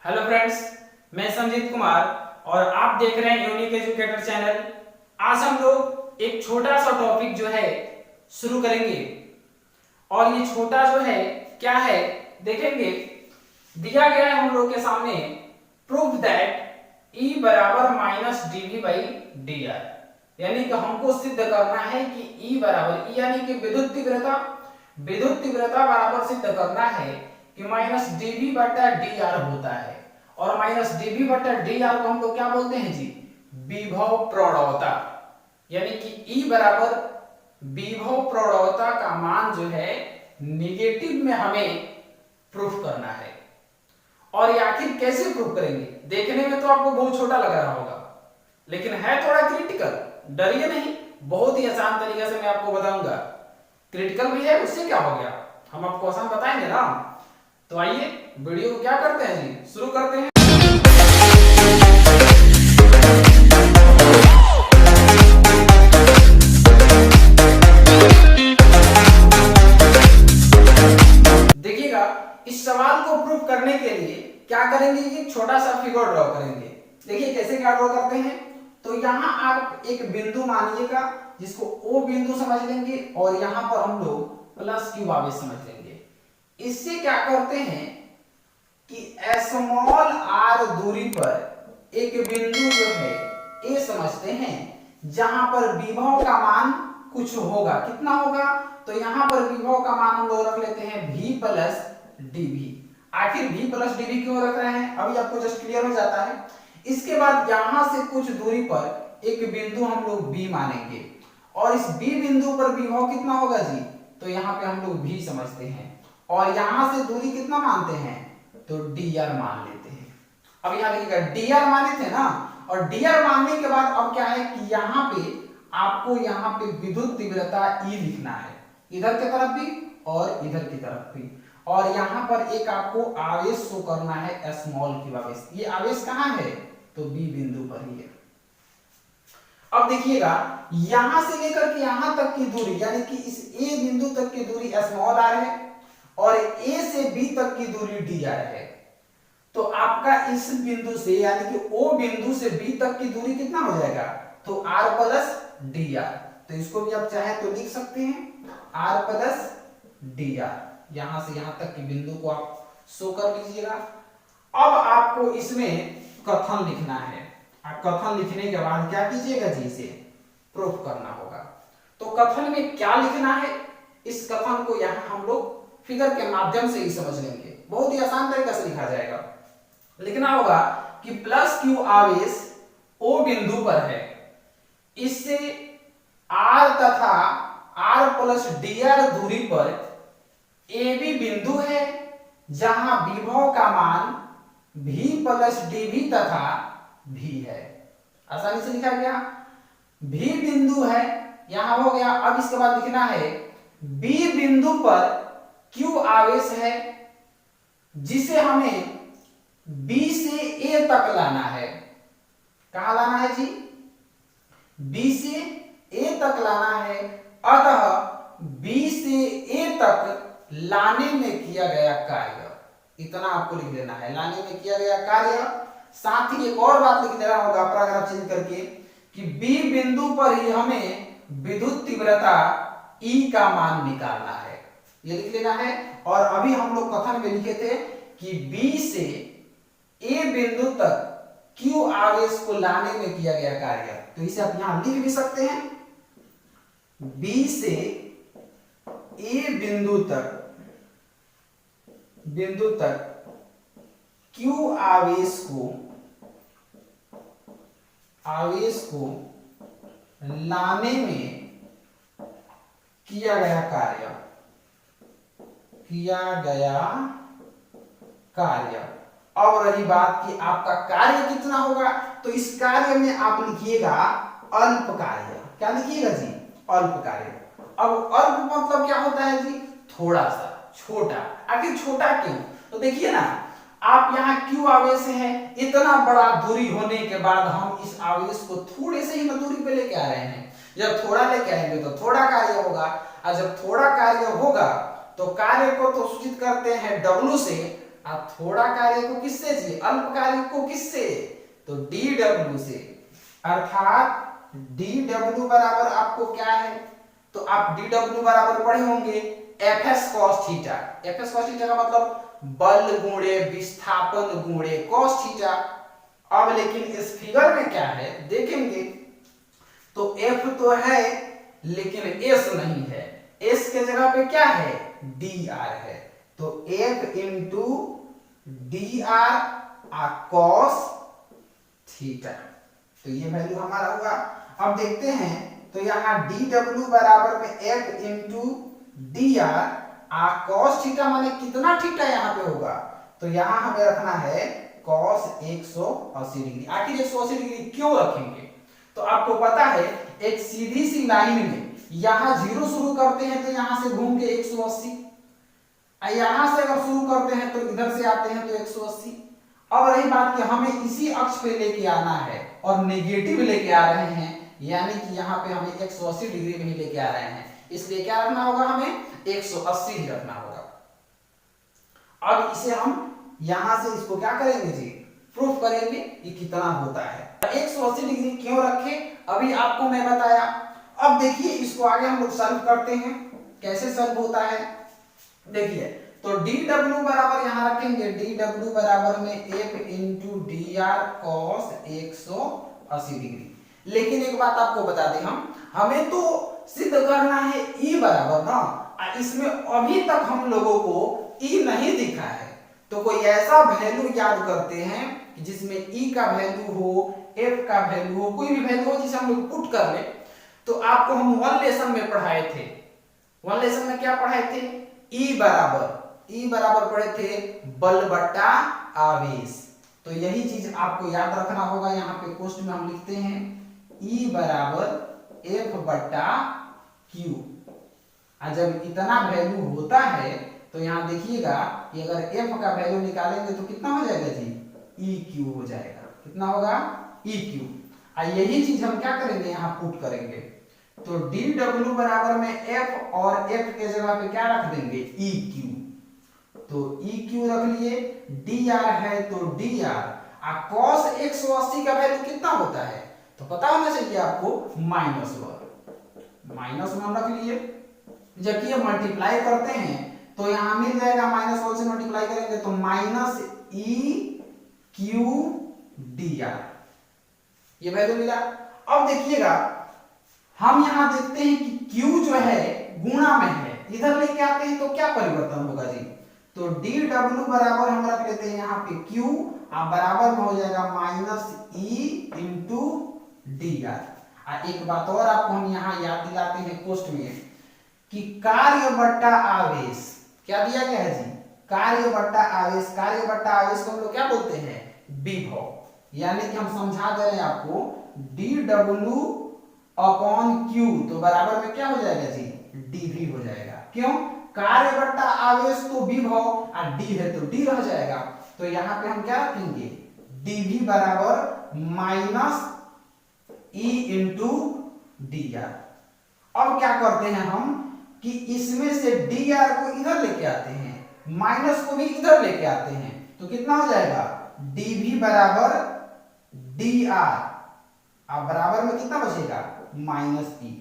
Hello friends, मैं संजीत कुमार और आप देख रहे हैं यूनिक एजुकेटर चैनल। आज हम लोग एक छोटा सा टॉपिक जो है शुरू करेंगे और ये छोटा जो है क्या है देखेंगे। दिया गया है हम लोग के सामने प्रूफ दैट E बराबर माइनस dv बाई dr, यानी कि हमको सिद्ध करना है कि E बराबर E यानी कि विद्युत तीव्रता बराबर सिद्ध करना है कि माइनस dv बटा dr होता है। और माइनस dv बटा dr को हम लोग क्या बोलते हैं जी? विभव प्रवणता, यानी कि E बराबर विभव प्रवणता का मान जो है निगेटिव में हमें प्रूफ करना है। और ये आखिर कैसे प्रूफ करेंगे? देखने में तो आपको बहुत छोटा लग रहा होगा, लेकिन है थोड़ा क्रिटिकल। डरिए नहीं, बहुत ही आसान तरीके से मैं आपको बताऊंगा। क्रिटिकल भी है, उससे क्या हो गया, हम आपको आसान बताएंगे ना। तो आइए वीडियो को क्या करते हैं जी, शुरू करते हैं। देखिएगा, इस सवाल को प्रूफ करने के लिए क्या करेंगे कि छोटा सा फिगर ड्रॉ करेंगे। देखिए कैसे क्या ड्रॉ करते हैं। तो यहाँ आप एक बिंदु मानिएगा जिसको O बिंदु समझ लेंगे और यहाँ पर हम लोग प्लस क्यू आवेश समझ लेंगे। इससे क्या करते हैं कि स्मॉल r दूरी पर एक बिंदु जो है A समझते हैं, जहां पर विभव का मान कुछ होगा। कितना होगा? तो यहां पर विभव का मान हम लोग रख लेते हैं V प्लस dv। आखिर V प्लस dv क्यों रख रहे हैं, अभी आपको जस्ट क्लियर हो जाता है। इसके बाद यहां से कुछ दूरी पर एक बिंदु हम लोग B मानेंगे और इस B बिंदु पर विभव कितना होगा जी? तो यहाँ पे हम लोग V समझते हैं और यहां से दूरी कितना मानते हैं? तो dr मान लेते हैं। अब यहां देखिएगा dr माने थे ना, और dr मानने के बाद अब क्या है कि यहाँ पे आपको यहाँ पे विद्युत तीव्रता E लिखना है, इधर की तरफ भी और इधर की तरफ भी। और यहाँ पर एक आपको आवेश शो करना है स्मॉल क्यू आवेश। ये आवेश कहाँ है? तो B बिंदु पर ही है। अब देखिएगा, यहां से लेकर के यहां तक की दूरी, यानी कि इस A बिंदु तक की दूरी स्मॉल r है और A से B तक की दूरी dr है। तो आपका इस बिंदु से यानी कि O बिंदु से B तक की दूरी कितना हो जाएगा? तो r प्लस dr। तो इसको भी आप चाहे तो लिख सकते हैं r प्लस dr। यहां से यहां तक की बिंदु को आप शो कर लीजिएगा। अब आपको इसमें कथन लिखना है। कथन लिखने के बाद क्या कीजिएगा जी? इसे प्रूफ करना होगा। तो कथन में क्या लिखना है, इस कथन को यहां हम लोग फिगर के माध्यम से ही समझ लेंगे। बहुत ही आसान तरीके से लिखा जाएगा। लिखना होगा कि प्लस क्यू आवेश O बिंदु पर है, इससे R तथा R प्लस dr दूरी पर AB बिंदु है, जहां विभव का मान V प्लस dv तथा V है। आसानी से लिखा गया। V बिंदु है, यहां हो गया। अब इसके बाद लिखना है B बिंदु पर Q आवेश है, जिसे हमें B से A तक लाना है। कहां लाना है जी? B से A तक लाना है। अतः B से A तक लाने में किया गया कार्य, इतना आपको लिख लेना है, लाने में किया गया कार्य। साथ ही एक और बात लिख देना होगा पैराग्राफ चेंज करके कि B बिंदु पर ही हमें विद्युत तीव्रता E का मान निकालना है, ये लिख लेना है। और अभी हम लोग कथन में लिखे थे कि B से A बिंदु तक Q आवेश को लाने में किया गया कार्य, तो इसे आप यहां लिख भी सकते हैं। B से A बिंदु तक Q आवेश को लाने में किया गया कार्य। अब रही बात कि आपका कार्य कितना होगा, तो इस कार्य में आप लिखिएगा अल्प कार्य। क्या लिखिएगा जी? अल्प कार्य। अब अल्प मतलब क्या होता है जी? थोड़ा सा, छोटा। आखिर छोटा क्यों? तो देखिए ना, आप यहाँ Q आवेश है, इतना बड़ा दूरी होने के बाद हम इस आवेश को थोड़े से ही दूरी पे लेके आ रहे हैं। जब थोड़ा लेके आएंगे तो थोड़ा कार्य होगा, और जब थोड़ा कार्य होगा तो कार्य को तो सूचित करते हैं W से, और थोड़ा कार्य को किससे चाहिए, अल्प कार्य को किससे, तो dw से। अर्थात dw बराबर आपको क्या है, तो आप dw बराबर पढ़े होंगे fs cos theta. fs cos theta का मतलब बल गुणे विस्थापन गुणे cos थीटा। अब लेकिन इस फिगर में क्या है देखेंगे, तो f तो है लेकिन s नहीं है, s के जगह पे क्या है, dr है। तो f into dr cos theta, तो ये वैल्यू हमारा होगा। अब देखते हैं, तो यहाँ dw बराबर में f into dr cos theta माने कितना थीटा यहाँ पे होगा, तो यहाँ हमें रखना है cos 180 डिग्री। आखिर 180 डिग्री क्यों रखेंगे, तो आपको पता है एक सीधी सी लाइन में यहाँ 0 शुरू करते हैं तो यहाँ से घूम के 180, यहां से अगर शुरू करते हैं तो इधर से आते हैं तो 180। अब रही बात कि हमें इसी अक्ष पे लेके आना है और नेगेटिव लेके आ रहे हैं, यानी कि यहाँ पे हमें 180 डिग्री में ही लेके आ रहे हैं, इसलिए क्या रखना होगा, हमें 180 ही रखना होगा। अब इसे हम यहां से इसको क्या करेंगे जी, प्रूफ करेंगे कि कितना होता है। 180 डिग्री क्यों रखे अभी आपको मैं बताया। अब देखिए इसको आगे हम लोग सॉल्व करते हैं, कैसे सॉल्व होता है देखिए। तो dw बराबर यहां रखेंगे, dw बराबर में f into dr cos 180 degree. लेकिन एक बात आपको बता दें, हमें तो सिद्ध करना है E बराबर ना, इसमें अभी तक हम लोगों को E नहीं दिखा है, तो कोई ऐसा वैल्यू याद करते हैं कि जिसमें E का वैल्यू हो, F का वैल्यू हो, कोई भी वैल्यू हो जिसे हम लोग पुट कर ले। तो आपको हम वन लेसन में पढ़ाए थे, वन लेसन में क्या पढ़ाए थे, E बराबर पढ़े थे बल बट्टा आवेश। तो यही चीज आपको याद रखना होगा। यहाँ पे क्वेश्चन में हम लिखते हैं E बराबर F बट्टा Q। जब इतना वैल्यू होता है तो यहाँ देखिएगा कि अगर F का वैल्यू निकालेंगे तो कितना हो जाएगा जी, EQ हो जाएगा। कितना होगा, EQ। यही चीज हम क्या करेंगे, यहाँ पुट करेंगे। तो dw बराबर में f और f के जगह पे क्या रख देंगे, EQ। तो EQ रख लिए, dr है तो dr cos 180 का वैल्यू कितना होता है, तो पता होना चाहिए आपको -1 रख लिए। जब ये मल्टीप्लाई करते हैं तो यहां मिल जाएगा -1 से मल्टीप्लाई करेंगे तो -EQ dr, ये वैल्यू मिला। अब देखिएगा हम यहां देखते हैं कि Q जो है गुणा में है, इधर लेके आते हैं तो क्या परिवर्तन होगा जी, तो dw बराबर हम रख लेते हैं यहाँ पे Q बराबर में हो जाएगा -E इंटू dr। एक बात और आपको हम यहाँ याद दिलाते हैं क्वेश्चन में कि कार्य बट्टा आवेश क्या दिया गया है जी, कार्य बट्टा आवेश। कार्य बट्टा आवेश को हम लोग क्या बोलते हैं, विभव। यानी कि हम समझा दे रहे हैं आपको dw अपॉन Q तो बराबर में क्या हो जाएगा जी, dv हो जाएगा। क्यों, कार्य बट्टा आवेश तो विभव और d है तो d रह जाएगा। तो यहाँ पे हम क्या रखेंगे, dv बराबर -E इंटू dr। अब क्या करते हैं हम कि इसमें से dr को इधर लेके आते हैं, माइनस को भी इधर लेके आते हैं, तो कितना हो जाएगा, dv बराबर dr बराबर में कितना बचेगा, -E,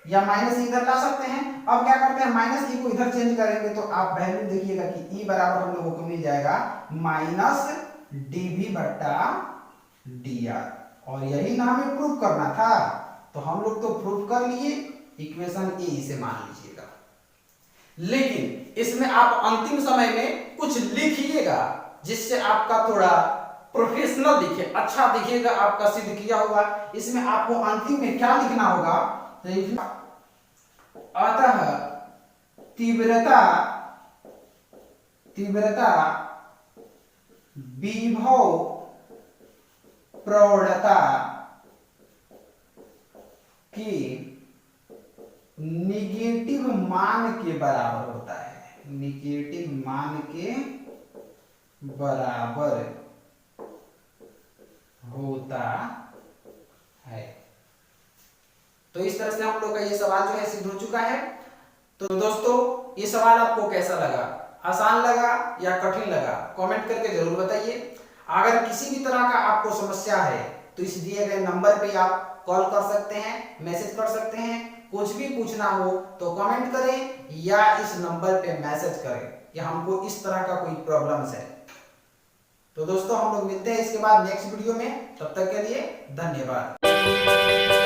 या -E इधर ला सकते हैं। अब क्या करते हैं, -E को इधर चेंज करेंगे तो आप वैल्यू देखिएगा कि E बराबर हम लोगों को मिल जाएगा -dv बट्टा dr। और यही ना हमें प्रूफ करना था, तो हम लोग तो प्रूफ कर लिए, इक्वेशन ए इसे मान लीजिएगा। लेकिन इसमें आप अंतिम समय में कुछ लिखिएगा जिससे आपका थोड़ा प्रोफेशनल दिखे, अच्छा दिखेगा, आपका सिद्ध किया होगा। इसमें आपको अंतिम में क्या लिखना होगा, अतः तीव्रता विभव प्रौढ़ता के निगेटिव मान के बराबर होता है, निगेटिव मान के बराबर होता है। तो इस तरह से हम लोग का ये सवाल जो है सिद्ध हो चुका है। तो दोस्तों ये सवाल आपको कैसा लगा, आसान लगा या कठिन लगा कमेंट करके जरूर बताइए। अगर किसी भी तरह का आपको समस्या है तो इस दिए गए नंबर पे आप कॉल कर सकते हैं, मैसेज कर सकते हैं। कुछ भी पूछना हो तो कमेंट करें या इस नंबर पे मैसेज करें कि हमको इस तरह का कोई प्रॉब्लम्स है। तो दोस्तों हम लोग मिलते हैं इसके बाद नेक्स्ट वीडियो में, तब तक के लिए धन्यवाद।